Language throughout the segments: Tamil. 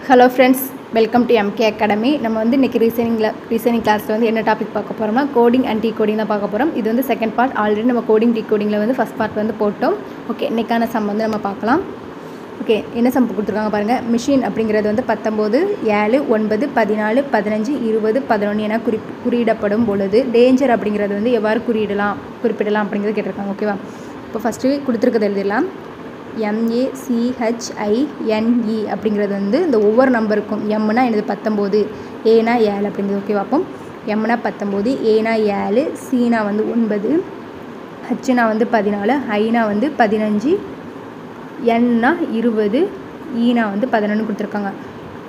Hello friends, welcome to MK academy. நம்ம வந்து இன்றைக்கி ரீசனிங் கிளாஸில் வந்து என்ன டாபிக் பார்க்க போகிறோம்னா கோடிங் அண்ட் டீ கோடிங் தான் பார்க்க போகிறோம். இது வந்து செகண்ட் பார்ட். ஆல்ரெடி நம்ம கோடிங் டீ கோடிங்கில் வந்து ஃபஸ்ட் பார்ட் வந்து போட்டோம். ஓகே, இன்றைக்கான சம் வந்து நம்ம பார்க்கலாம். ஓகே, என்ன சம் கொடுத்துருக்காங்க பாருங்கள். மிஷின் அப்படிங்கிறது வந்து 19, 7, 9, 14, 15, 20, 11 என குறியிடப்படும் பொழுது டேஞ்சர் அப்படிங்கிறது வந்து எவ்வாறு குறிப்பிடலாம் அப்படிங்கிறது கேட்டிருக்காங்க. ஓகேவா, இப்போ ஃபஸ்ட்டு கொடுத்துருக்கிறது எழுதிடலாம். MACHINE அப்படிங்கிறது வந்து இந்த ஒவ்வொரு நம்பருக்கும் எம்னா எனது 19, ஏனா 7 அப்படிங்கிறது. ஓகேவா, அப்போ எம்னா 19, ஏனா 7, சீனா வந்து 9, ஹச்னா வந்து 14, ஐனா வந்து 15, என்னா 20, ஈனா வந்து 11 கொடுத்துருக்காங்க.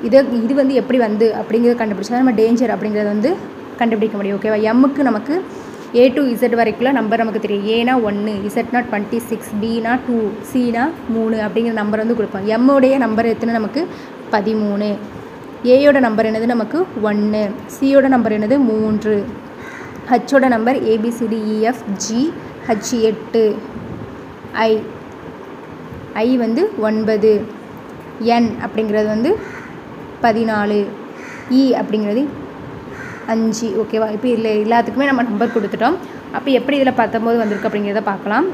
இது வந்து எப்படி வந்து அப்படிங்கிறத கண்டுபிடிச்சா நம்ம டேஞ்சர் அப்படிங்கிறத வந்து கண்டுபிடிக்க முடியும். ஓகேவா, எம்முக்கு நமக்கு A to Z வரைக்குள்ள நம்பர் நமக்கு தெரியும். ஏனா 1, இசட்னா 26, பினா 2, சினா 3 அப்படிங்கிற நம்பர் வந்து கொடுப்போம். எம்முடைய நம்பர் எத்தனை நமக்கு 13, ஏயோட நம்பர் என்னது நமக்கு 1, சியோட நம்பர் என்னது 3, ஹச்சோட நம்பர் ABCDEFG, H 8, ஐ வந்து 9, என் அப்படிங்கிறது வந்து 14, இ அப்படிங்கிறது 5. ஓகேவா, இப்போ இதில் எல்லாத்துக்குமே நம்ம நம்பர் கொடுத்துட்டோம். அப்போ எப்படி இதில் 19 வந்திருக்கு அப்படிங்கிறத பார்க்கலாம்.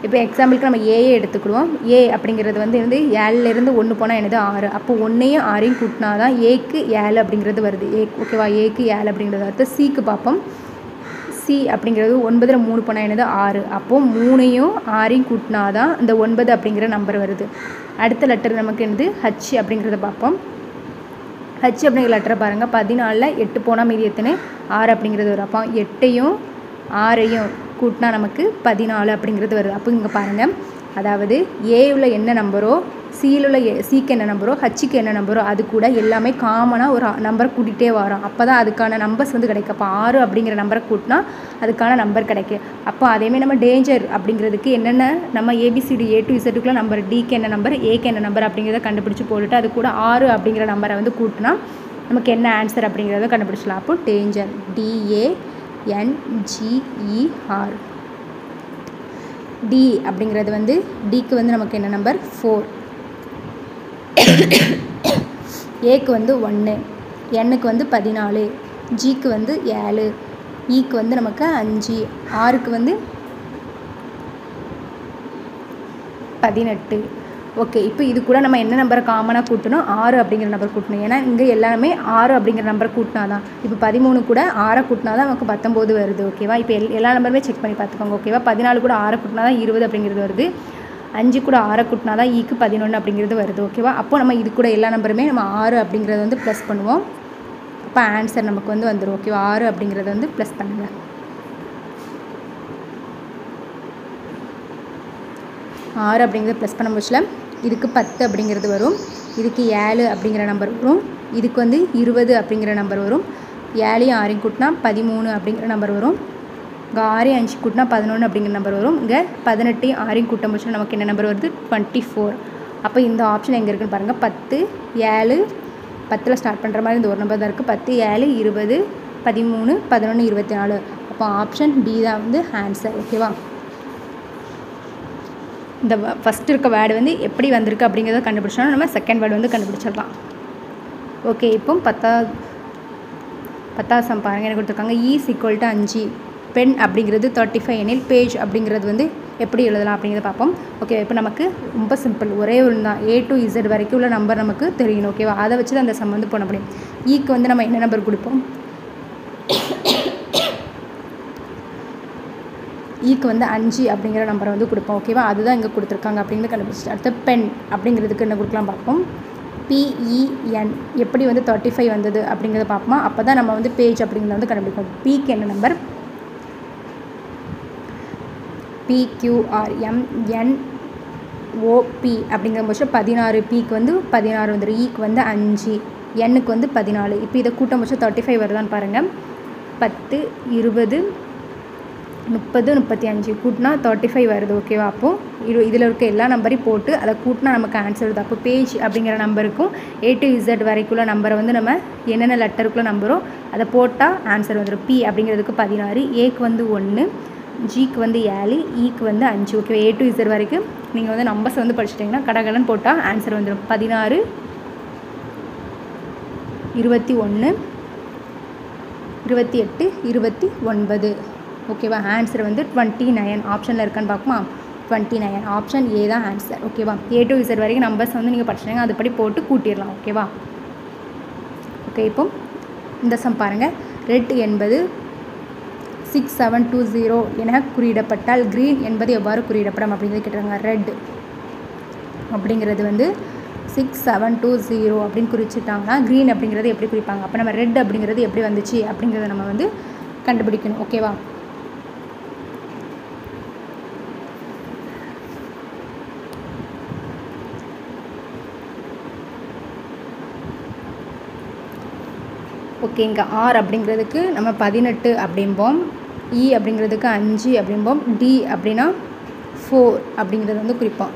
இப்போ எக்ஸாம்பிளுக்கு நம்ம ஏஏ எடுத்துக்கிடுவோம். ஏ அப்படிங்கிறது வந்து 7லேருந்து 1 போனால் என்னது 6. அப்போ 1ஐயும் 6ஐயும் கூட்டினா தான் ஏக்கு 7 அப்படிங்கிறது வருது. ஓகேவா, ஏக்கு 7 அப்படிங்கிறது அடுத்து சிக்கு பார்ப்போம். சி அப்படிங்கிறது 9ல் 3 போனால் என்னது 6. அப்போது 3ஐயும் 6ஐயும் கூட்டினா தான் இந்த 9 அப்படிங்கிற நம்பர் வருது. அடுத்த லெட்டர் நமக்கு என்னது ஹச் அப்படிங்கிறத பார்ப்போம். ஹச் அப்படிங்கிற லெட்டரை பாருங்கள். 14ல் 8 போனால் மீதி எத்தனை 6 அப்படிங்கிறது வரும். அப்போ 8ஐயும் 6ஐயும் கூட்டினா நமக்கு 14 அப்படிங்கிறது வருது. அப்போ இங்கே பாருங்கள், அதாவது ஏவில் என்ன நம்பரோ, சியில் உள்ள சிக்கு என்ன நம்பரோ, ஹச்சுக்கு என்ன நம்பரோ அது கூட எல்லாமே காமனாக ஒரு நம்பரை கூட்டிகிட்டே வரோம். அப்போ தான் அதுக்கான நம்பர்ஸ் வந்து கிடைக்கும். அப்போ 6 அப்படிங்கிற நம்பரை கூட்டினா அதுக்கான நம்பர் கிடைக்கும். அப்போ அதேமாதிரி நம்ம டேஞ்சர் அப்படிங்கிறதுக்கு என்னென்ன நம்ம ABCD A to Zக்குள்ள நம்பர், டிக்கு என்ன நம்பர், ஏக்கு என்ன நம்பர் அப்படிங்கிறத கண்டுபிடிச்சி போட்டுட்டு அது கூட 6 அப்படிங்கிற நம்பரை வந்து கூட்டினா நமக்கு என்ன ஆன்சர் அப்படிங்கிறத கண்டுபிடிச்சலாம். அப்போ டேஞ்சர் DANGER. டி அப்படிங்கிறது வந்து டிக்கு வந்து நமக்கு என்ன நம்பர் 4, ஏக்கு வந்து 1, எண்ணுக்கு வந்து 14, ஜிக்கு வந்து 7, ஈக்கு வந்து நமக்கு 5, ஆருக்கு வந்து 18. ஓகே, இப்போ இது கூட நம்ம என்ன நம்பரை காமனாக கூட்டணும், 6 அப்படிங்கிற நம்பர் கூட்டணும். ஏன்னா இங்கே எல்லாமே 6 அப்படிங்கிற நம்பர் கூட்டினா தான். இப்போ 13 கூட 6 கூட்டினா தான் நமக்கு 19 வருது. ஓகேவா, இப்போ எல்லா நம்பருமே செக் பண்ணி பார்த்துக்கோங்க. ஓகேவா, 14 கூட 6 கூட்டினா தான் 20 அப்படிங்கிறது வருது. 5 கூட 6 கூட்டினா தான் ஈக்கு 11 அப்படிங்கிறது வருது. ஓகேவா, அப்போ நம்ம இது கூட எல்லா நம்பருமே நம்ம 6 அப்படிங்கிறத வந்து ப்ளஸ் பண்ணுவோம். அப்போ ஆன்சர் நமக்கு வந்து வந்துடும். ஓகேவா, 6 அப்படிங்கிறத வந்து ப்ளஸ் பண்ணுங்கள். 6 அப்படிங்கிறது ப்ளஸ் பண்ண முடியல. இதுக்கு 10 அப்படிங்கிறது வரும், இதுக்கு 7 அப்படிங்கிற நம்பர் வரும், இதுக்கு வந்து 20 அப்படிங்கிற நம்பர் வரும். 7ஐயும் 6ஐயும் கூட்டினா 13 அப்படிங்கிற நம்பர் வரும். இங்கே 6ஐயும் 5 கூட்டினா 11 அப்படிங்கிற நம்பர் வரும். இங்கே 18ஐயும் 6ஐயும் கூட்ட முடிச்சுன்னா நமக்கு என்ன நம்பர் வருது 24. அப்போ இந்த ஆப்ஷன் எங்கே இருக்குன்னு பாருங்கள். 10, 7, 10ல் ஸ்டார்ட் பண்ணுற மாதிரி இந்த ஒரு நம்பர் தான் இருக்குது. 10, 7, 20, 13, 11, 24. அப்போ ஆப்ஷன் டி தான் வந்து ஆன்சர். ஓகேவா, இந்த ஃபஸ்ட்டு இருக்க வேர்டு வந்து எப்படி வந்திருக்கு அப்படிங்கிறத கண்டுபிடிச்சோன்னா நம்ம செகண்ட் வேர்டு வந்து கண்டுபிடிச்சிடலாம். ஓகே, இப்போ 10வது சம் பாருங்கள். என்ன கொடுத்துருக்காங்க. ஈஸ் ஈக்குவல் டு 5, பென் அப்படிங்கிறது 35 எனில் பேஜ் அப்படிங்கிறது வந்து எப்படி எழுதலாம் அப்படிங்கிறத பார்ப்போம். ஓகே, இப்போ நமக்கு ரொம்ப சிம்பிள், ஒரே ஒரு தான். A to Z வரைக்கும் உள்ள நம்பர் நமக்கு தெரியணும். ஓகேவா, அதை வச்சு தான் அந்த சம் வந்து பண்ண முடியும். ஈக்கு வந்து நம்ம என்ன நம்பர் கொடுப்போம், ஈக்கு வந்து 5 அப்படிங்கிற நம்பரை வந்து கொடுப்போம். ஓகேவா, அதுதான் இங்கே கொடுத்துருக்காங்க அப்படிங்கிறது கண்டுபிடிச்சிட்டு அடுத்து பென் அப்படிங்கிறதுக்கு என்ன கொடுக்கலாம் பார்ப்போம். PEN எப்படி வந்து 35 வந்தது அப்படிங்கிறத பார்ப்போமா. அப்போ தான் நம்ம வந்து பேஜ் அப்படிங்கிறத வந்து கண்டுபிடிப்போம். பிக்கு என்ன நம்பர், PQRMNOP அப்படிங்கிற போச்சு 16, பிக்கு வந்து 16 வந்துடும், ஈக்கு வந்து 5, எண்ணுக்கு வந்து 14. இப்போ இதை கூட்டம் போச்சு 35 வருதான்னு பாருங்கள். 10, 20, 30, 35 கூட்டினா 35 வருது. ஓகேவா, அப்போது இதில் இருக்க எல்லா நம்பரையும் போட்டு அதை கூட்டினா நமக்கு ஆன்சர் வருது. அப்போ பேஜ் அப்படிங்கிற நம்பருக்கும் A to Z வரைக்குள்ள நம்பரை வந்து நம்ம என்னென்ன லெட்டருக்குள்ள நம்பரோ அதை போட்டால் ஆன்சர் வந்துடும். பி அப்படிங்கிறதுக்கு 16, ஏக்கு வந்து 1, ஜிக்கு வந்து 7, ஈக்கு வந்து 5. ஓகே, A to Z வரைக்கும் நீங்கள் வந்து நம்பர்ஸ் வந்து படிச்சிட்டிங்கன்னா கடகடன்னு போட்டால் ஆன்சர் வந்துடும். 16, 21 28 29 ஓகேவா. ஆன்சர் வந்து 29 ஆப்ஷனில் இருக்கான்னு பார்க்குமா. 29 ஆப்ஷன் ஏ தான் ஆன்சர் ஓகேவா. A to Z வரைக்கும் நம்பர்ஸ் வந்து நீங்கள் படிச்சிங்க அதுபடி போட்டு கூட்டிடலாம் ஓகேவா. ஓகே இப்போ இந்த சம் பாருங்கள். ரெட் என்பது 6720 என குறியிடப்பட்டால் க்ரீன் என்பது எவ்வாறு குறியிடப்படும் அப்படிங்கிறது கேட்டுறாங்க. ரெட் அப்படிங்கிறது வந்து 6720 அப்படின்னு குறிச்சிட்டாங்கன்னா க்ரீன் அப்படிங்கிறது எப்படி குறிப்பாங்க. அப்போ நம்ம ரெட் அப்படிங்கிறது எப்படி வந்துச்சு அப்படிங்கிறத நம்ம வந்து கண்டுபிடிக்கணும் ஓகேவா. ஓகே இங்கே ஆர் அப்படிங்கிறதுக்கு நம்ம 18 அப்படிம்போம். இ அப்படிங்கிறதுக்கு 5 அப்படிம்போம். டி அப்படின்னா 4 அப்படிங்கிறது வந்து குறிப்போம்.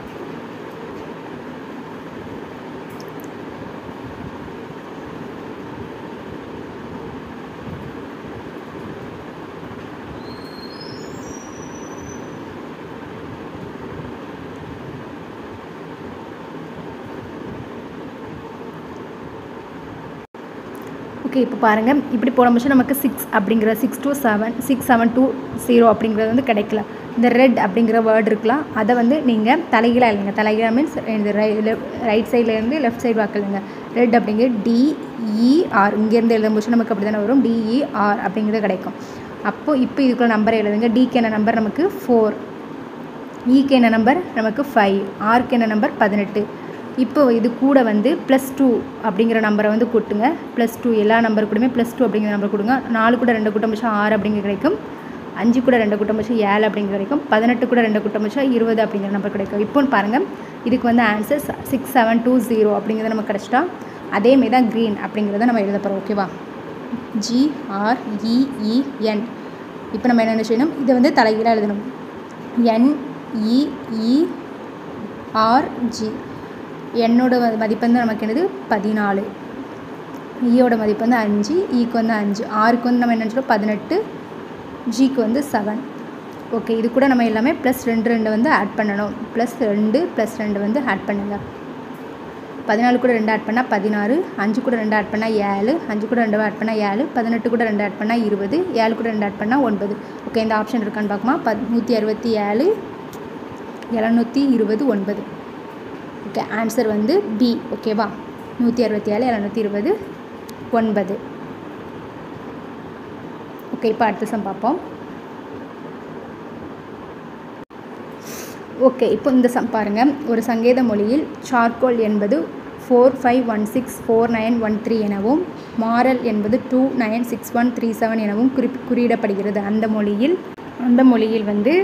ஓகே இப்போ பாருங்கள் இப்படி போடும்போது நமக்கு 6 அப்படிங்கிற 62720 அப்படிங்கிறது வந்து கிடைக்கல. இந்த ரெட் அப்படிங்கிற வேர்டு இருக்கலாம் அதை வந்து நீங்கள் தலைகீழாக இல்லைங்க. தலைகீழாக மீன்ஸ் இந்த ரைட் சைட்லேருந்து லெஃப்ட் சைடு வாக்கலைங்க. ரெட் அப்படிங்கிற டிஇஆர் இங்கேருந்து எழுதும்போது நமக்கு அப்படி தானே வரும். டிஇஆர் அப்படிங்கிறது கிடைக்கும். அப்போது இப்போ இதுக்குள்ள நம்பர் எழுதுங்க. டிக்கு என்ன நம்பர் நமக்கு 4, இக்கு என்ன நம்பர் நமக்கு 5, ஆருக்கு என்ன நம்பர் 18. இப்போ இது கூட வந்து +2 அப்படிங்கிற நம்பரை வந்து கூட்டுங்க. +2 எல்லா நம்பர் கூடமே +2 அப்படிங்கிற நம்பர் கொடுங்க. 4 கூட 2 கூட்டம் வச்சா 6 அப்படிங்கிற கிடைக்கும். 5 கூட 2 கூட்டம் வச்சா 7 அப்படிங்கிற கிடைக்கும். 18 கூட 2 கூட்டம் வச்சா 20 அப்படிங்கிற நம்பர் கிடைக்கும். இப்போன்னு பாருங்கள் இதுக்கு வந்து ஆன்சர் 6720 அப்படிங்கிறத நம்ம கிடச்சிட்டா. அதேமாரி தான் க்ரீன் அப்படிங்கிறத நம்ம எழுத போகிறோம் ஓகேவா. GREEN. இப்போ நம்ம என்ன செய்யணும், இதை வந்து தலைகீழாக எழுதணும். NEERG. என்னோட மதிப்பு வந்து நமக்கு என்னது 14, ஈயோட மதிப்பு வந்து 5, ஈக்கு வந்து 5, ஆருக்கு வந்து நம்ம என்ன சொல்கிறோம் 18, ஜிக்கு வந்து 7. ஓகே இது கூட நம்ம எல்லாமே +2 வந்து ஆட் பண்ணணும். +2 +2 வந்து ஆட் பண்ணுங்கள். 14 கூட 2 ஆட் பண்ணால் 16, 5 கூட 2 ஆட் பண்ணால் 7, 5 கூட 2 ஆட் பண்ணால் 7, 18 கூட 2 ஆட் பண்ணால் 20, 7 கூட 2 ஆட் பண்ணால் 9. ஓகே இந்த ஆப்ஷன் இருக்கான்னு பார்க்குமா. 167 720 9. ஓகே ஆன்சர் வந்து பி ஓகேவா. 167 720 9. ஓகே இப்போ அடுத்த சம் பார்ப்போம். ஓகே இப்போ இந்த சம் பாருங்கள். ஒரு சங்கேத மொழியில் சார்கோல் என்பது 45164913 எனவும் மாரல் என்பது 296137 எனவும் குறியிடப்படுகிறது. அந்த மொழியில் வந்து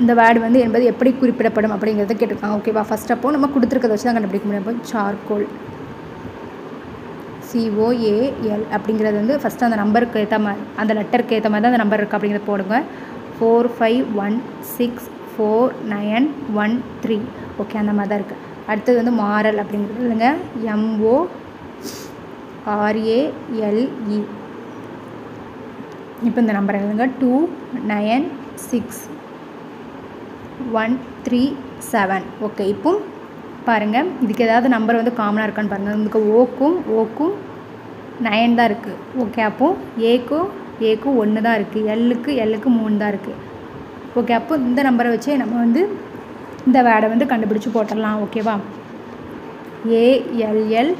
இந்த வேர்டு வந்து என்பது எப்படி குறிப்பிடப்படும் அப்படிங்கிறத கேட்டிருக்காங்க ஓகேவா. ஃபஸ்ட் அப்போ நம்ம கொடுத்துருக்கத வச்சு தான் கண்டுபிடிக்க முடியும். அப்போ சார்கோல் COAL அப்படிங்கிறது வந்து ஃபஸ்ட்டு அந்த நம்பருக்கு ஏற்ற மாதிரி அந்த லெட்டருக்கு ஏற்ற மாதிரி தான் அந்த நம்பர் இருக்குது அப்படிங்கிறத போடுங்க. 45164913 ஓகே அந்த மாதிரி தான் இருக்குது. அடுத்தது வந்து மாரல் அப்படிங்கிறது இல்லைங்க MORALE. இப்போ இந்த நம்பர் எழுதுங்க 296137. ஓகே இப்போ பாருங்கள் இதுக்கு ஏதாவது நம்பர் வந்து காமனாக இருக்கான்னு பாருங்கள். இதுக்கு ஓக்கும் 9 தான் இருக்குது. ஓகே அப்போது ஏக்கும் 1 தான் இருக்குது. எல்லுக்கு 3 தான் இருக்குது. ஓகே அப்போ இந்த நம்பரை வச்சு நம்ம வந்து இந்த வேர்டை வந்து கண்டுபிடிச்சி போட்டுடலாம் ஓகேவா. ALLOCHRE.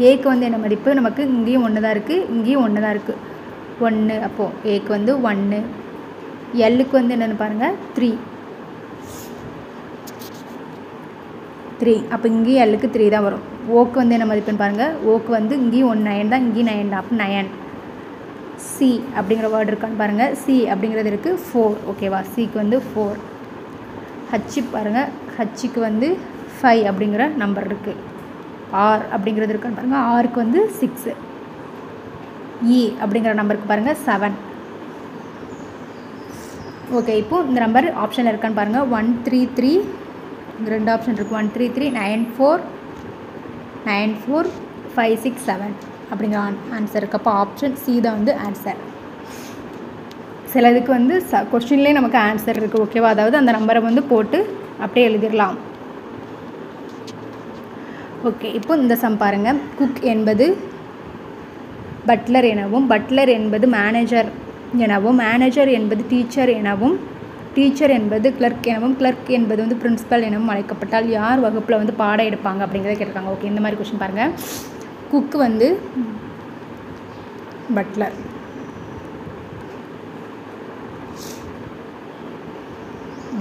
ஏக்கு வந்து என்ன மதிப்பு நமக்கு இங்கேயும் 1 தான் இருக்குது, இங்கேயும் 1 தான் இருக்குது. 1 அப்போது ஏக்கு வந்து 1. எல்லுக்கு வந்து என்னென்னு பாருங்கள் 3 அப்போ இங்கேயும் எல்லுக்கு 3 தான் வரும். ஓக்கு வந்து என்ன மதிப்புன்னு பாருங்கள். ஓக்கு வந்து இங்கேயும் 9 தான், இங்கேயும் 9 தான். அப்போ 9. சி அப்படிங்கிற வேர்டு இருக்கான்னு பாருங்கள். சி அப்படிங்கிறது இருக்குது 4 ஓகேவா. சிக்கு வந்து 4. ஹச்சு பாருங்கள். ஹச்சுக்கு வந்து 5 அப்படிங்கிற நம்பர் இருக்குது. ஆர் அப்படிங்கிறது இருக்கான்னு பாருங்கள். ஆருக்கு வந்து 6. இ அப்படிங்கிற நம்பருக்கு பாருங்கள் 7. ஓகே இப்போது இந்த நம்பர் ஆப்ஷனில் இருக்கான்னு பாருங்கள். 133 இங்கே 2 ஆப்ஷன் இருக்குது. 133 94 567 அப்படிங்கிற ஆன்சர் இருக்குது. அப்போ ஆப்ஷன் சி தான் வந்து ஆன்சர். சில இதுக்கு வந்து கொஸ்டின்லேயே நமக்கு ஆன்சர் இருக்குது ஓகேவா. அதாவது அந்த நம்பரை வந்து போட்டு அப்படியே எழுதிடலாம். ஓகே, இப்போ இந்த சம் பாருங்கள். குக் என்பது பட்லர் எனவும், பட்லர் என்பது மேனேஜர் எனவும், மேனேஜர் என்பது டீச்சர் எனவும், டீச்சர் என்பது கிளர்க் எனவும், கிளர்க் என்பது வந்து பிரின்சிபல் எனவும் அழைக்கப்பட்டால் யார் வகுப்பில் வந்து பாடம் எடுப்பாங்க அப்படிங்கிறத கேட்டிருக்காங்க. ஓகே, இந்த மாதிரி கொஸ்டின் பாருங்கள். குக்கு வந்து பட்லர்,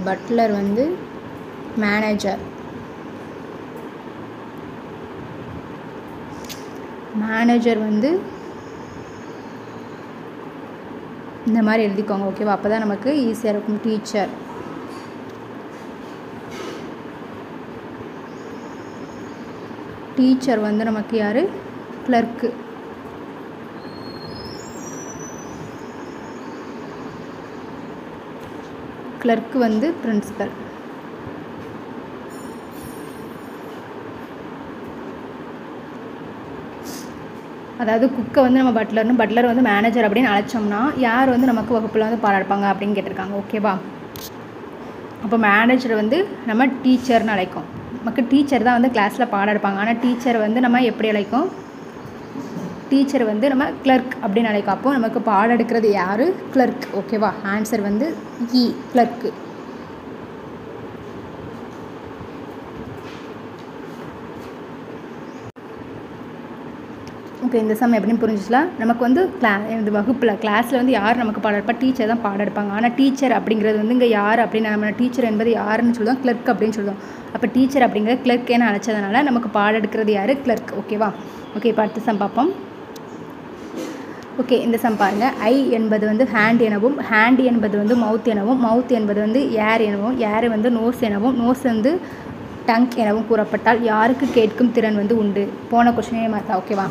பட்லர் வந்து மேனேஜர், மேனேஜர் வந்து இந்த மாதிரி எழுதிக்கோங்க. ஓகேவா? அப்போ தான் நமக்கு ஈஸியாக இருக்கும். டீச்சர், டீச்சர் வந்து நமக்கு யார்? கிளர்க்கு, கிளர்க்கு வந்து பிரின்சிபல். அதாவது குக்கை வந்து நம்ம பட்லர்னு, பட்லர் வந்து மேனேஜர் அப்படின்னு அழைச்சோம்னா யார் வந்து நமக்கு வகுப்பில் வந்து பாடம் எடுப்பாங்க அப்படின்னு கேட்டிருக்காங்க. ஓகேவா? அப்போ மேனேஜர் வந்து நம்ம டீச்சர்னு அழைக்கும். நமக்கு டீச்சர் தான் வந்து கிளாஸில் பாடம் எடுப்பாங்க. ஆனால் டீச்சர் வந்து நம்ம எப்படி அழைக்கும்? டீச்சர் வந்து நம்ம கிளர்க் அப்படின்னு அழைக்கும். அப்போது நமக்கு பாடம் எடுக்கிறது யார்? கிளர்க். ஓகேவா? ஆன்சர் வந்து இ, கிளர்க்கு. ஓகே, இந்த சம் எப்படின்னு புரிஞ்சிச்சுலாம். நமக்கு வந்து இந்த வகுப்பில் கிளாஸில் வந்து யார் நமக்கு பாடம் எடுப்பா? டீச்சர் தான் பாடம் எடுப்பாங்க. ஆனால் டீச்சர் அப்படிங்கிறது வந்து இங்கே யார் அப்படின்னு நம்ம டீச்சர் என்பது யாருன்னு சொல்லுவோம்? கிளர்க் அப்படின்னு சொல்லுவோம். அப்போ டீச்சர் அப்படிங்கிறது கிளர்க்கேன்னு அழைச்சதுனால நமக்கு பாடம் எடுக்கிறது யார்? கிளர்க். ஓகேவா? ஓகே, இப்போ அடுத்த சம் பார்ப்போம். ஓகே, இந்த சம் பாருங்கள். ஐ என்பது வந்து ஹேண்ட் எனவும், ஹேண்ட் என்பது வந்து மவுத் எனவும், மவுத் என்பது வந்து ஏர் எனவும், ஏர் வந்து நோஸ் எனவும், நோஸ் வந்து டங் எனவும் கூறப்பட்டால் யாருக்கு கேட்கும் திறன் வந்து உண்டு? போன கொஸ்டினே மாற்றா. ஓகேவா?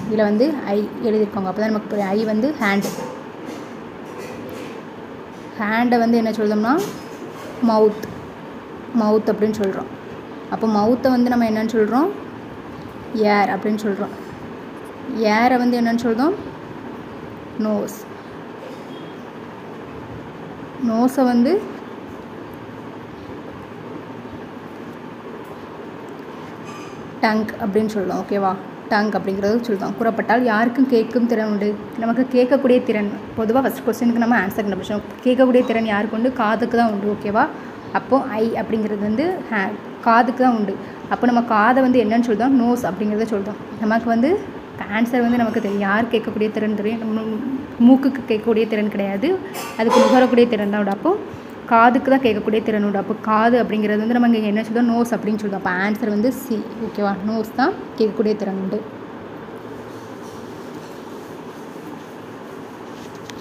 இதில் வந்து ஐ எழுதியிருக்கோங்க. அப்போ தான் நமக்கு புரியும். ஐ வந்து ஹேண்டு, ஹேண்டை வந்து என்ன சொல்கிறோம்னா மவுத், மவுத் அப்படின்னு சொல்கிறோம். அப்போ மவுத்தை வந்து நம்ம என்னன்னு சொல்கிறோம்? ஏர் அப்படின்னு சொல்கிறோம். ஏரை வந்து என்னன்னு சொல்கிறோம்? நோஸ். நோஸை வந்து டங் அப்படின்னு சொல்லுவோம். ஓகேவா? டங் அப்படிங்கிறது சொல்லுவோம். கூறப்பட்டால் யாருக்கும் கேட்கும் திறன் உண்டு? நமக்கு கேட்கக்கூடிய திறன் பொதுவாக ஃபஸ்ட் கொஸ்டினுக்கு நம்ம ஆன்சர் கண்டுபிடிச்சோம். கேட்கக்கூடிய திறன் யாருக்கு உண்டு? காதுக்கு தான் உண்டு. ஓகேவா? அப்போது ஐ அப்படிங்கிறது வந்து காதுக்கு தான் உண்டு. அப்போ நம்ம காதை வந்து என்னன்னு சொல்லுவோம்? நோஸ் அப்படிங்கிறத சொல்லுவோம். நமக்கு வந்து ஆன்சர் வந்து நமக்கு தெரியும். யார் கேட்கக்கூடிய திறன் தெரியும்? மூக்குக்கு கேட்கக்கூடிய திறன் கிடையாது, அதுக்கு நுகரக்கூடிய திறன் தான் உண்டு. அப்போது காதுக்கு தான் கேட்கக்கூடிய திறன் உண்டு. அப்போ காது அப்படிங்கிறது வந்து நம்ம இங்கே என்ன சொல்லுவோம்? நோஸ் அப்படின்னு சொல்லுவோம். அப்போ ஆன்சர் வந்து சி. ஓகேவா? நோஸ் தான் கேட்கக்கூடிய திறன் உண்டு.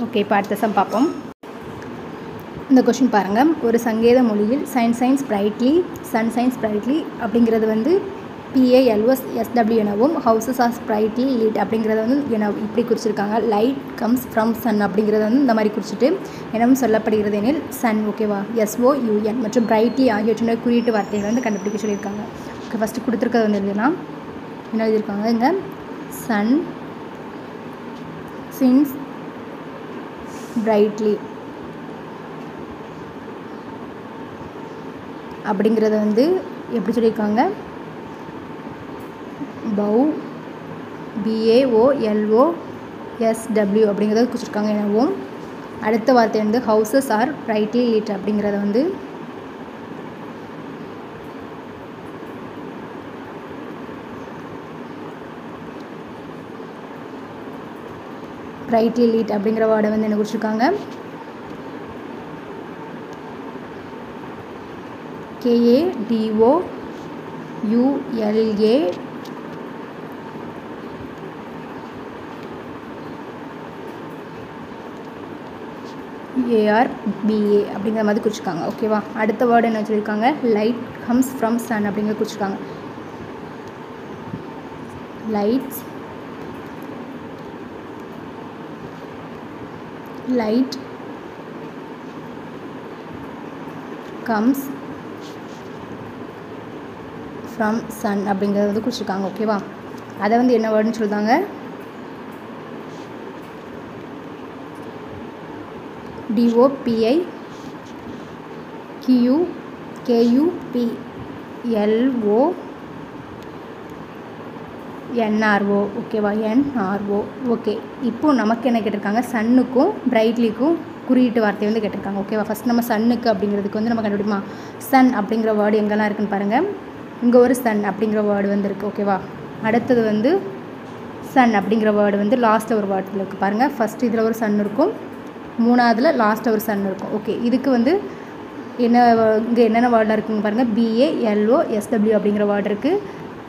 ஓகே, இப்போ அடுத்த சம் பார்ப்போம். இந்த கொஷின் பாருங்கள். ஒரு சங்கேத மொழியில் shines brightly, sun shines brightly அப்படிங்கிறது வந்து PALOSSW எனவும், ஹவுசஸ் ஆர் ஸ்ப்ரைட்லி லிட் அப்படிங்கிறத வந்து இப்படி குறிச்சிருக்காங்க. லைட் கம்ஸ் ஃப்ரம் சன் அப்படிங்கிறத வந்து இந்த மாதிரி குறிச்சிட்டு எனவும் சொல்லப்படுகிறது எனில் சன். ஓகேவா? SOUN மற்றும் பிரைட்லி ஆகியவற்றுடைய குறியீட்டு வார்த்தைகளை வந்து கண்டுபிடிக்க சொல்லியிருக்காங்க. ஓகே, ஃபஸ்ட்டு கொடுத்துருக்கிறது வந்து எழுதினா என்ன எழுதியிருக்காங்க? இங்கே சன் சின்ஸ் பிரைட்லி அப்படிங்கிறத வந்து எப்படி சொல்லியிருக்காங்க? BAOLOSW அப்படிங்கிறத குறிச்சிருக்காங்க எனவும், அடுத்த வார்த்தை வந்து ஹவுசஸ் ஆர் பிரைட்லி லிட் அப்படிங்கிறத வந்து பிரைட்லி லிட் அப்படிங்கிற வேர்டை வந்து என்ன குறிச்சிருக்காங்க? KADOULA ARBA அப்படிங்கிற மாதிரி குறிச்சிருக்காங்க. ஓகேவா? அடுத்த வேர்டு என்ன சொல்லியிருக்காங்க? லைட் கம்ஸ் ஃப்ரம் சன் அப்படிங்கிறத குறிச்சிருக்காங்க. லைட் கம்ஸ் ஃப்ரம் சன் அப்படிங்கிறத வந்து குறிச்சிருக்காங்க. ஓகேவா? அதை வந்து என்ன வேர்டுன்னு சொல்லுவாங்க? DOPIQUE KUPLONRO ஓகேவா NRO ஓகே. இப்போ நமக்கு என்ன கேட்டிருக்காங்க, சன்னுக்கும் பிரைட்லிக்கும் குறியீட்டு வார்த்தை வந்து கேட்டிருக்காங்க ஓகேவா. ஃபஸ்ட் நம்ம சன்னுக்கு அப்படிங்கிறதுக்கு வந்து நம்ம கண்டுபிடிமா, சன் அப்படிங்கிற வேர்டு எங்கெல்லாம் இருக்குன்னு பாருங்கள். இங்கே ஒரு சன் அப்படிங்கிற வேர்டு வந்து இருக்குது ஓகேவா. அடுத்தது வந்து சன் அப்படிங்கிற வேர்டு வந்து லாஸ்ட்டில் ஒரு வேர்டில் இருக்குது பாருங்கள். ஃபஸ்ட்டு இதில் ஒரு சன் இருக்கும், மூணாவதுல லாஸ்ட்டில் ஒரு சன் இருக்கும் ஓகே. இதுக்கு வந்து என்ன இங்கே என்னென்ன வேர்டெலாம் இருக்குங்க பாருங்கள். BALOSW அப்படிங்கிற வேர்டு இருக்குது.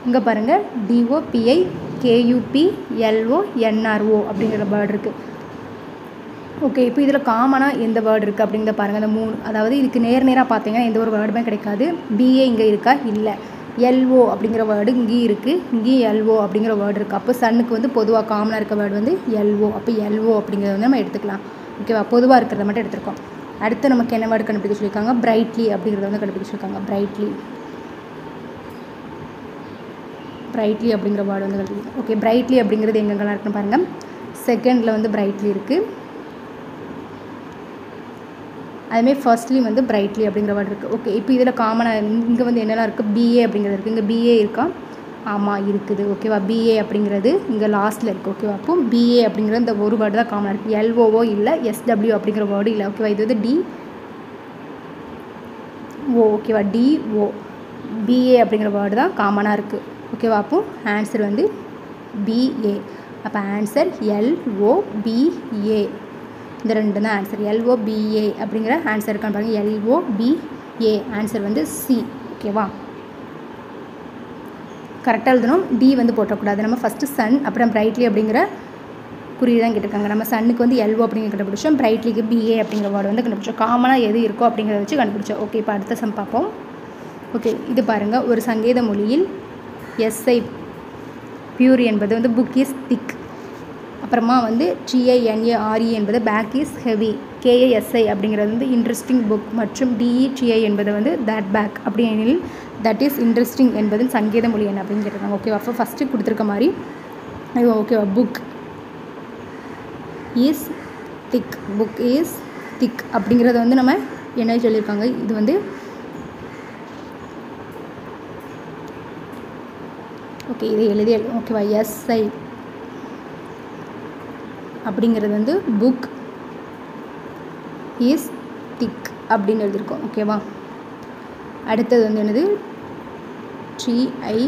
இங்கே பாருங்கள் DOPIKUPLONRO அப்படிங்கிற வேர்டு இருக்குது ஓகே. இப்போ இதில் காமனாக எந்த வேர்டு இருக்குது அப்படிங்கிறத பாருங்கள். அந்த மூணு, அதாவது இதுக்கு நேராக பார்த்தீங்கன்னா எந்த ஒரு வேர்டுமே கிடைக்காது. BA இங்கே இருக்கா, இல்லை. LO அப்படிங்கிற வேர்டு இங்கேயும் இருக்குது, இங்கேயும் LO அப்படிங்கிற வேர்டு இருக்குது. அப்போ சன்னுக்கு வந்து பொதுவாக காமனாக இருக்க வேர்டு வந்து LO. அப்போ LO அப்படிங்கிறத வந்து நம்ம எடுத்துக்கலாம் ஓகேவா. பொதுவாக இருக்கிறத மட்டும் எடுத்துருக்கோம். அடுத்து நமக்கு என்ன வேர்டு கண்டுபிடிக்க சொல்லியிருக்காங்க, பிரைட்லி அப்படிங்கிறத வந்து கண்டுபிடிக்க சொல்லியிருக்காங்க. பிரைட்லி அப்படிங்கிற வேர்டு வந்து கண்டுபிடிக்கும் ஓகே. பிரைட்லி அப்படிங்கிறது எங்கெங்கெல்லாம் இருக்குன்னு பாருங்கள். செகண்டில் வந்து பிரைட்லி இருக்குது, அதுமாதிரி ஃபர்ஸ்ட்லேயும் வந்து பிரைட்லி அப்படிங்கிற வேர்டு இருக்குது ஓகே. இப்போ இதில் காமனாக இங்கே வந்து என்னெல்லாம் இருக்குது, BA அப்படிங்கிறது இருக்குது. இங்கே BA இருக்கா, ஆமாம் இருக்குது ஓகேவா. BA அப்படிங்கிறது இங்கே லாஸ்ட்டில் இருக்குது ஓகேவா. அப்போ BA அப்படிங்கிற இந்த ஒரு வேர்டு தான் காமனாக இருக்குது. LOO இல்லை, SW அப்படிங்கிற வேர்டு இல்லை ஓகேவா. இது வந்து DO ஓகேவா. DO BA அப்படிங்கிற வேர்டு தான் காமனாக இருக்குது ஓகேவா. அப்போ ஆன்சர் வந்து BA. அப்போ ஆன்சர் LOBA. இந்த ரெண்டு தான் ஆன்சர். LOBA அப்படிங்கிற ஆன்சர் இருக்கான்னு பாருங்கள். LOBA ஆன்சர் வந்து C ஓகேவா. கரெக்டாக எழுதணும், D வந்து போட்டக்கூடாது. நம்ம ஃபஸ்ட்டு சன் அப்புறம் பிரைட்லி அப்படிங்கிற குறியீடு தான் கேட்டிருக்காங்க. நம்ம சன்னுக்கு வந்து LO அப்படிங்கிற கண்டுபிடிச்சோம், பிரைட்லிக்கு BA அப்படிங்கிற வேர்டு வந்து கண்டுபிடிச்சோம். காமனாக எது இருக்கோ அப்படிங்கிறத வச்சு கண்டுபிடிச்சோம் ஓகே. இப்போ அடுத்த சம் பார்ப்போம் ஓகே. இது பாருங்கள், ஒரு சங்கீத மொழியில் SI பியூர் என்பது வந்து புக் இஸ் திக், அப்புறமா வந்து TINARE என்பது பேக் இஸ் ஹெவி, KASI அப்படிங்கிறது வந்து இன்ட்ரெஸ்டிங் புக் மற்றும் DETI என்பது வந்து தட் பேக் அப்படி எனில் தட் இஸ் இன்ட்ரெஸ்டிங் என்பது சங்கீத மொழி என்ன அப்படின்னு கேட்டிருக்காங்க ஓகேவா. அப்போ ஃபஸ்ட்டு கொடுத்துருக்க மாதிரி ஓகேவா. புக் இஸ் திக் அப்படிங்கிறத வந்து நம்ம என்ன சொல்லியிருக்காங்க, இது வந்து ஓகே. இதை எழுதி ஓகேவா. SI அப்படிங்கிறது வந்து புக் இஸ் திக் அப்படின்னு எழுதியிருக்கோம் ஓகேவா. அடுத்தது வந்து என்னது, TINARE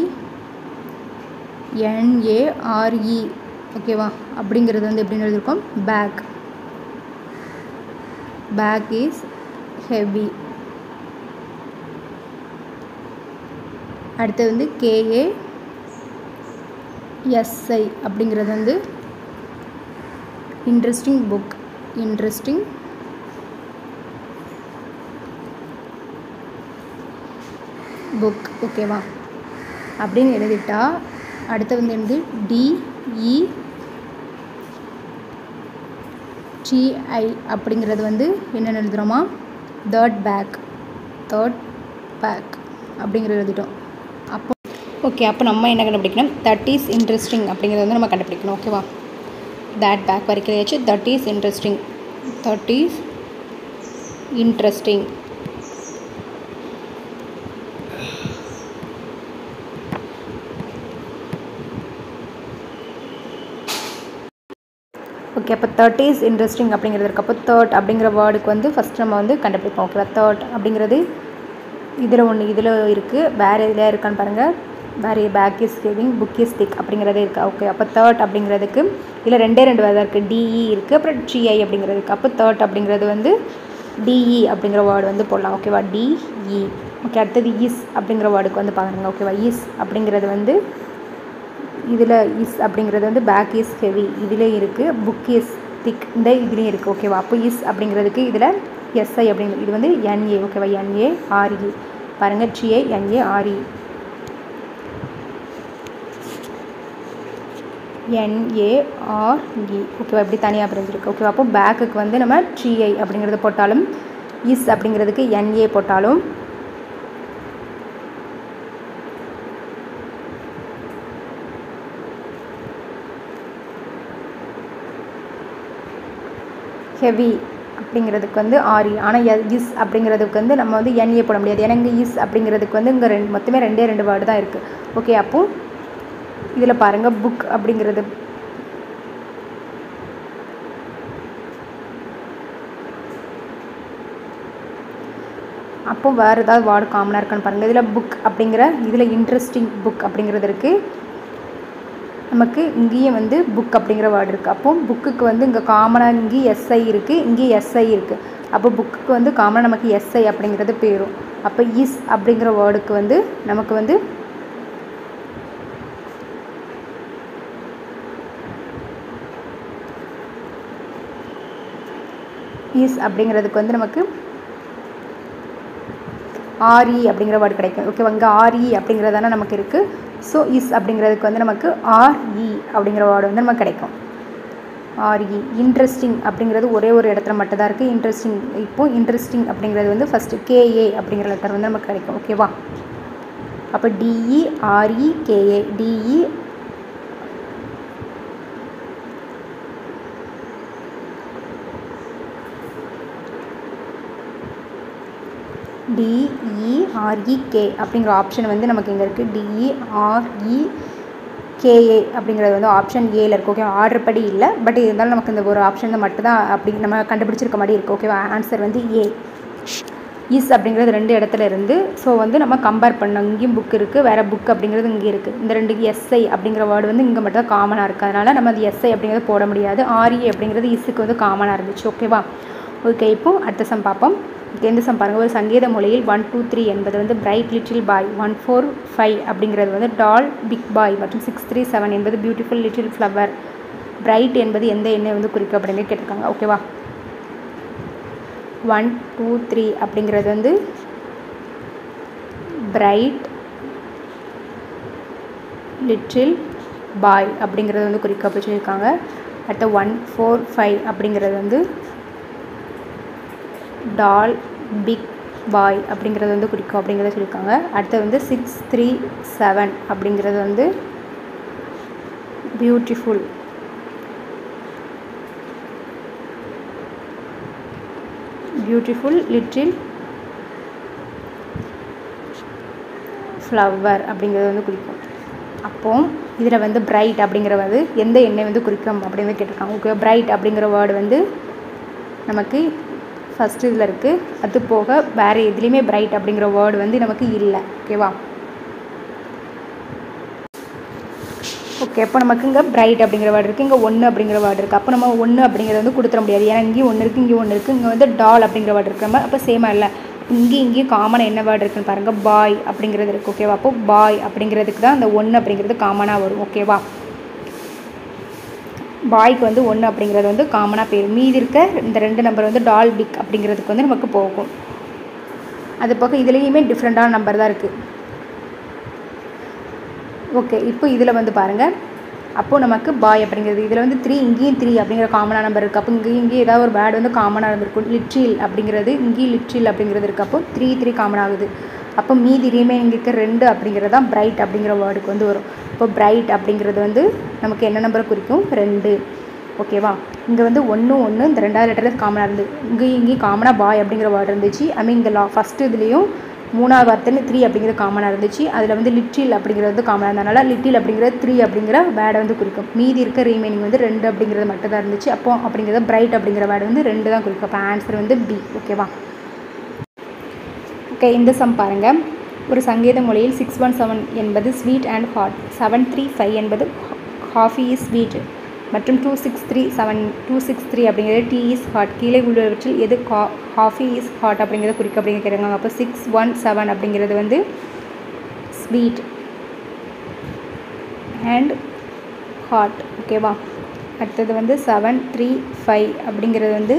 ஓகேவா. அப்படிங்கிறது வந்து எப்படின்னு எழுதியிருக்கோம், பேக் இஸ் ஹெவி. அடுத்தது வந்து KASI அப்படிங்கிறது வந்து இன்ட்ரெஸ்டிங் புக் ஓகேவா அப்படின்னு எழுதிட்டா, அடுத்து வந்து என்னது DETI அப்படிங்கிறது வந்து என்னென்னு எழுதுகிறோமா, தேர்ட் பேக் அப்படிங்கிறது எழுதிட்டோம். அப்போ ஓகே. அப்போ நம்ம என்ன கண்டுபிடிக்கணும், தட் இஸ் இன்ட்ரெஸ்டிங் அப்படிங்கிறது வந்து நம்ம கண்டுபிடிக்கணும் ஓகேவா. தட் பேக் வரைக்கும் வச்சு தட் இஸ் இன்ட்ரெஸ்டிங் ஓகே. அப்போ தட் இஸ் இன்ட்ரெஸ்டிங் அப்படிங்கிறது இருக்குது. அப்போ தேர்ட் அப்படிங்கிற வேர்டுக்கு வந்து ஃபஸ்ட் நம்ம வந்து கண்டுபிடிப்போம் ஓகேவா. தேர்ட் அப்படிங்கிறது இதில் ஒன்று இதில் இருக்குது, வேறு இதில் இருக்கான்னு பாருங்கள். வேறு பேக் இஸ் ஹெவிங், புக் இஸ் திக் அப்படிங்கிறதே இருக்குது ஓகே. அப்போ தேர்ட் அப்படிங்கிறதுக்கு இதில் ரெண்டே வேர்டு இருக்குது, DE இருக்குது, அப்புறம் TI அப்படிங்கிறது இருக்குது. அப்போ தேர்ட் அப்படிங்கிறது வந்து DE அப்படிங்கிற வேர்டு வந்து போடலாம் ஓகேவா. DE okay. அடுத்தது இஸ் அப்படிங்கிற வேர்டுக்கு வந்து பாருங்க ஓகேவா. இஸ் அப்படிங்கிறது வந்து இதில் இஸ் அப்படிங்கிறது வந்து பேக் இஸ் ஹெவி இதிலே இருக்குது, புக் இஸ் திக் இந்த இதுலேயும் இருக்குது ஓகேவா. அப்போ இஸ் அப்படிங்கிறதுக்கு இதில் SI அப்படிங்கிறது இது வந்து NA ஓகேவா. NARE பாருங்கள், TINARE ஓகேவா. இப்படி தனியாக பிரிஞ்சிருக்கு ஓகேவா. அப்போ பேக்குக்கு வந்து நம்ம TI அப்படிங்கிறது போட்டாலும், இஸ் அப்படிங்கிறதுக்கு NA போட்டாலும், ஹெவி அப்படிங்கிறதுக்கு வந்து ஆர்இ. ஆனால் இஸ் அப்படிங்கிறதுக்கு வந்து நம்ம வந்து என்ஏ போட முடியாது. ஏன்னா இங்கே இஸ் அப்படிங்கிறதுக்கு வந்து இங்கே மொத்தமே ரெண்டு வேர்டு தான் இருக்குது. ஓகே, அப்போது இதில் பாருங்கள் புக் அப்படிங்கிறது அப்போ வேறு ஏதாவது வேர்டு காமனாக இருக்கான்னு பாருங்கள். இதில் புக் அப்படிங்கிற இதில் இன்ட்ரெஸ்டிங் புக் அப்படிங்கிறது இருக்குது. நமக்கு இங்கேயும் வந்து புக் அப்படிங்கிற வேர்டு இருக்குது. அப்போ புக்குக்கு வந்து இங்கே காமனாக இங்கேயும் எஸ்ஐ இருக்குது, இங்கேயும் எஸ்ஐ இருக்குது. அப்போ புக்குக்கு வந்து காமனாக நமக்கு எஸ்ஐ அப்படிங்கிறது பேரும். அப்போ இஸ் அப்படிங்கிற வேர்டுக்கு வந்து நமக்கு வந்து இஸ் அப்படிங்கிறதுக்கு வந்து நமக்கு ஆர்இ அப்படிங்கிற வேர்டு கிடைக்கும். ஓகேவா, இங்கே ஆர்இ அப்படிங்கிறது தானே நமக்கு இருக்குது. ஸோ இஸ் அப்படிங்கிறதுக்கு வந்து நமக்கு ஆர்இ அப்படிங்கிற வேர்டு வந்து நமக்கு கிடைக்கும். ஆர்இ. இன்ட்ரெஸ்டிங் அப்படிங்கிறது ஒரே ஒரு இடத்துல மட்டும்தான் இருக்குது. இன்ட்ரெஸ்டிங் இப்போது இன்ட்ரெஸ்டிங் அப்படிங்கிறது வந்து ஃபஸ்ட்டு கேஏ அப்படிங்கிற லெட்டர் வந்து நமக்கு கிடைக்கும். ஓகேவா, அப்போ டிஇஆர்இகேஏ டிஇஆர்இகே அப்படிங்கிற ஆப்ஷன் வந்து நமக்கு இங்கே இருக்குது. டிஇஆர்இகேஏ அப்படிங்கிறது வந்து ஆப்ஷன் ஏல இருக்குது. ஓகே, ஆர்டர் படி இல்லை, பட் இருந்தாலும் நமக்கு இந்த ஒரு ஆப்ஷன் மட்டும்தான் அப்படி நம்ம கண்டுபிடிச்சிருக்க மாதிரி இருக்குது. ஓகேவா, ஆன்சர் வந்து ஏ. இஸ் அப்படிங்கிறது ரெண்டு இடத்துல இருந்து ஸோ வந்து நம்ம கம்பேர் பண்ணோம். இங்கேயும் புக் இருக்குது, வேறு புக் அப்படிங்கிறது இங்கே இருக்குது. இந்த ரெண்டுக்கு எஸ்ஐ அப்படிங்கிற வேர்டு வந்து இங்கே மட்டும் தான் காமனாக இருக்குது. அதனால் நம்ம அது எஸ்ஐ அப்படிங்கிறது போட முடியாது. ஆர்இ அப்படிங்கிறது இஸ்ஸுக்கு வந்து காமனாக இருந்துச்சு. ஓகேவா, ஓகே. இப்போது அடுத்த சம் பார்ப்போம். எந்த சம் பாருங்கள். ஒரு சங்கீத மொழியில் 1 2 3 என்பது வந்து பிரைட் லிட்டில் பாய், 1 4 5 அப்படிங்கிறது வந்து டால் பிக் பாய் மற்றும் 6 3 7 என்பது பியூட்டிஃபுல் லிட்டில் ஃப்ளவர். பிரைட் என்பது எந்த எண்ணெய் வந்து குறிக்கும் அப்படின்னு கேட்டிருக்காங்க. ஓகேவா, 1 2 3 அப்படிங்கிறது வந்து பிரைட் லிட்டில் பாய் அப்படிங்கிறது வந்து குறிக்க அப்படி சொல்லியிருக்காங்க. அடுத்த 1 4 5 அப்படிங்கிறது வந்து டால் பிக் பாய் அப்படிங்கிறது வந்து குறிக்கும் அப்படிங்கிறத சொல்லியிருக்காங்க. அடுத்து வந்து 6 3 7 அப்படிங்கிறது வந்து பியூட்டிஃபுல் லிட்டில் ஃப்ளவர் அப்படிங்கிறது வந்து குறிக்கும். அப்போது இதில் வந்து பிரைட் அப்படிங்கிறது எந்த எண்ணெய் வந்து குறிக்கும் அப்படின்னு கேட்டிருக்காங்க. ஓகே, பிரைட் அப்படிங்கிற வேர்டு வந்து நமக்கு ஃபஸ்ட்டு இதில் இருக்குது. அது போக வேறு எதுலேயுமே பிரைட் அப்படிங்கிற வேர்டு வந்து நமக்கு இல்லை. ஓகேவா, ஓகே. அப்போ நமக்கு இங்கே பிரைட் அப்படிங்கிற வேர்டு இருக்குது, இங்கே 1 அப்படிங்கிற வேர்டு இருக்குது. அப்போ நம்ம 1 அப்படிங்கிறத வந்து கொடுத்துட முடியாது. ஏன்னா இங்கேயும் 1 இருக்குது, இங்கேயும் 1 இருக்குது. இங்கே வந்து டால் அப்படிங்கிற வேர்டு இருக்குது. நம்ம அப்போ சேமாக இல்லை. இங்கேயும் காமனாக என்ன வேர்டு இருக்குன்னு பாருங்கள், பாய் அப்படிங்கிறது இருக்குது. ஓகேவா, அப்போ பாய் அப்படிங்கிறதுக்கு தான் அந்த 1 அப்படிங்கிறது காமனாக வரும். ஓகேவா, பாய்க்கு வந்து 1 அப்படிங்கிறது வந்து காமனாக பேர். மீதி இருக்க இந்த 2 நம்பர் வந்து டால் பிக் அப்படிங்கிறதுக்கு வந்து நமக்கு போகும். அது போக இதுலேயுமே டிஃப்ரெண்ட்டான நம்பர் தான் இருக்குது. ஓகே, இப்போ இதில் வந்து பாருங்கள். அப்போது நமக்கு பாய் அப்படிங்கிறது இதில் வந்து 3, இங்கேயும் 3 அப்படிங்கிற காமனாக நம்பர் இருக்குது. அப்போ இங்கேயும் ஏதாவது ஒரு வேர்டு வந்து காமனாக இருந்திருக்கும். லிட்டில் அப்படிங்கிறது இங்கேயும் லிட்டில் அப்படிங்கிறது இருக்குது. அப்போ 3 3 காமன் ஆகுது. அப்போ மீதி ரிமைனிங் இருக்க 2 அப்படிங்கிறது தான் பிரைட் அப்படிங்கிற வேர்டுக்கு வந்து வரும். இப்போ பிரைட் அப்படிங்கிறது வந்து நமக்கு என்ன நம்பரை குறிக்கும், 2. ஓகேவா, இங்கே வந்து 1 1 இந்த 2வது லெட்டரில் காமனாக இருந்து இங்கேயும் காமனாக பாய் அப்படிங்கிற வேர்டு இருந்துச்சு. ஐ மீன் இந்த ஃபஸ்ட்டு இதுலேயும் 3வது வார்த்தைன்னு 3 அப்படிங்கிறது காமனாக இருந்துச்சு. அதில் வந்து லிட்டில் அப்படிங்கிறது வந்து காமனாக இருந்ததுனால லிட்டில் அப்படிங்கிறது 3 அப்படிங்கிற வேர்டை வந்து குறிக்கும். மீதி இருக்க ரீமைனிங் வந்து 2 அப்படிங்கிறது மட்டும் தான் இருந்துச்சு. அப்போ அப்படிங்கிறது பிரைட் அப்படிங்கிற வேர்டு வந்து 2 தான் குறிக்கும். அப்போ ஆன்சர் வந்து பி. ஓகேவா, ஓகே. இந்த சம் பாருங்கள். ஒரு சங்கீத மொழியில் 617 என்பது ஸ்வீட் அண்ட் ஹாட், 735 என்பது காஃபி இஸ் ஸ்வீட் மற்றும் 263 அப்படிங்கிறது டீ இஸ் ஹாட். கீழே உள்ளவற்றில் எது காஃபி இஸ் ஹாட் அப்படிங்கிறத குறிக்க அப்படிங்கிற கேட்குறாங்க. அப்போ 617 அப்படிங்கிறது வந்து ஸ்வீட் அண்ட் ஹாட். ஓகேவா, அடுத்தது வந்து 735 அப்படிங்கிறது வந்து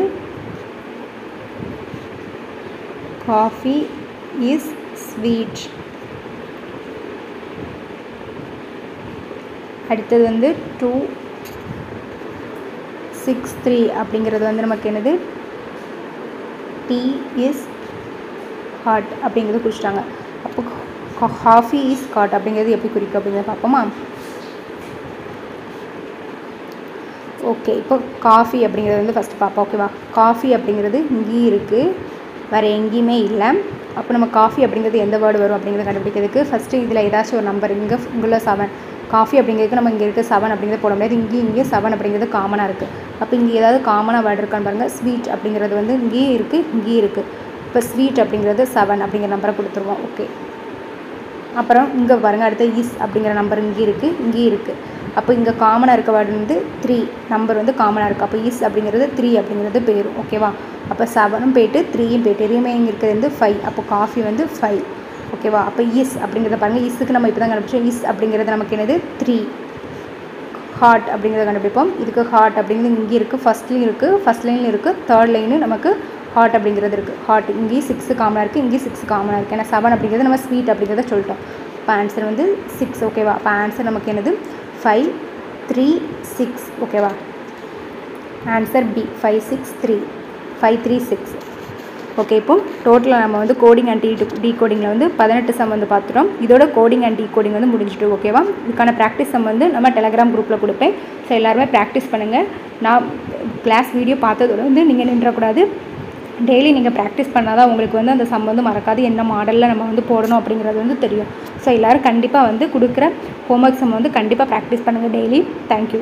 காஃபி இஸ் ஸ்வீட். அடுத்தது வந்து 263 அப்படிங்கிறது வந்து நமக்கு என்னது, டீ இஸ் ஹாட் அப்படிங்கிறது குறிச்சிட்டாங்க. அப்போ காஃபி இஸ் ஹாட் அப்படிங்கிறது எப்படி குறிக்கும் அப்படிங்கிறத பார்ப்போமா. ஓகே, இப்போ காஃபி அப்படிங்கிறது வந்து ஃபஸ்ட்டு பார்ப்போம். ஓகேவா? காஃபி அப்படிங்கிறது இங்கேயும் இருக்குது, வேறு எங்கேயுமே இல்லை. அப்போ நம்ம காஃபி அப்படிங்கிறது எந்த வேர்டு வரும் அப்படிங்கிறத கண்டுபிடிக்கிறதுக்கு ஃபஸ்ட்டு இதில் ஏதாச்சும் ஒரு நம்பர் இங்குள்ள 7 காஃபி அப்படிங்கிறதுக்கு நம்ம இங்கே இருக்க 7 அப்படிங்கிறத போட முடியாது. இங்கேயும் 7 அப்படிங்கிறது காமனாக இருக்குது. அப்போ இங்கே ஏதாவது காமனாக வேர்டு இருக்கான்னு பாருங்கள். ஸ்வீட் அப்படிங்கிறது வந்து இங்கேயும் இருக்குது, இங்கேயும் இருக்குது. இப்போ ஸ்வீட் அப்படிங்கிறது 7 அப்படிங்கிற நம்பரை கொடுத்துருவோம். ஓகே, அப்புறம் இங்கே பாருங்கள், அடுத்து இஸ் அப்படிங்கிற நம்பர் இங்கேயும் இருக்குது, இங்கேயும் இருக்குது. அப்போ இங்கே காமனாக இருக்க வேர்டு வந்து 3 நம்பர் வந்து காமனாக இருக்குது. அப்போ இஸ் அப்படிங்கிறது 3 அப்படிங்கிறது போயிடும். ஓகேவா? அப்போ 7ம் போய்ட்டு 3யும் போய்ட்டு ரிமைனிங் இருக்கிறது வந்து 5. அப்போ காஃபி வந்து 5. ஓகேவா? அப்போ இஸ் அப்படிங்கிறத பாருங்கள். இஸ்ஸுக்கு நம்ம இப்போ தான் கண்டுபிடிச்சோம். இஸ் அப்படிங்கிறது நமக்கு என்னது 3. ஹார்ட் அப்படிங்கிறத கண்டுபிடிப்போம். இதுக்கு ஹார்ட் அப்படிங்கிறது இங்கே இருக்குது, ஃபஸ்ட்லேயும் இருக்குது, ஃபஸ்ட் லைன்லையும் இருக்குது, தேர்ட் லைனும் நமக்கு ஹார்ட் அப்படிங்கிறது இருக்குது. ஹார்ட் இங்கேயும் 6 காமனாக இருக்குது, இங்கேயும் 6 காமனாக இருக்குது. ஏன்னா 7 அப்படிங்கிறது நம்ம ஸ்வீட் அப்படிங்கிறத சொல்லிட்டோம். இப்போ ஆன்சர் வந்து 6. ஓகேவா? அப்போ ஆன்சர் நமக்கு என்னது 5 3 6. ஓகேவா? Answer B 5 6 3 5 3 6. ஓகே, இப்போ டோட்டலாக நம்ம வந்து கோடிங் அண்ட் டீகோடிங்கில் வந்து 18 சம் வந்து பார்த்துட்டோம். இதோட கோடிங் அண்ட் டீகோடிங் வந்து முடிஞ்சிட்டு. ஓகேவா? இதுக்கான ப்ராக்டிஸ் சம் வந்து நம்ம டெலகிராம் குரூப்பில் கொடுப்பேன். ஸோ எல்லாருமே ப்ராக்டிஸ் பண்ணுங்கள். நான் கிளாஸ் வீடியோ பார்த்ததோட வந்து நீங்கள் நின்றக்கூடாது. டெய்லி நீங்கள் ப்ராக்டிஸ் பண்ணால் தான் உங்களுக்கு வந்து அந்த சம் வந்து மறக்காது, என்ன மாடலில் நம்ம வந்து போடணும் அப்படிங்கிறது வந்து தெரியும். ஸோ எல்லோரும் கண்டிப்பாக வந்து கொடுக்குற ஹோம்ஒர்க் சம் வந்து கண்டிப்பாக ப்ராக்டிஸ் பண்ணுங்கள் டெய்லி. தேங்க்யூ.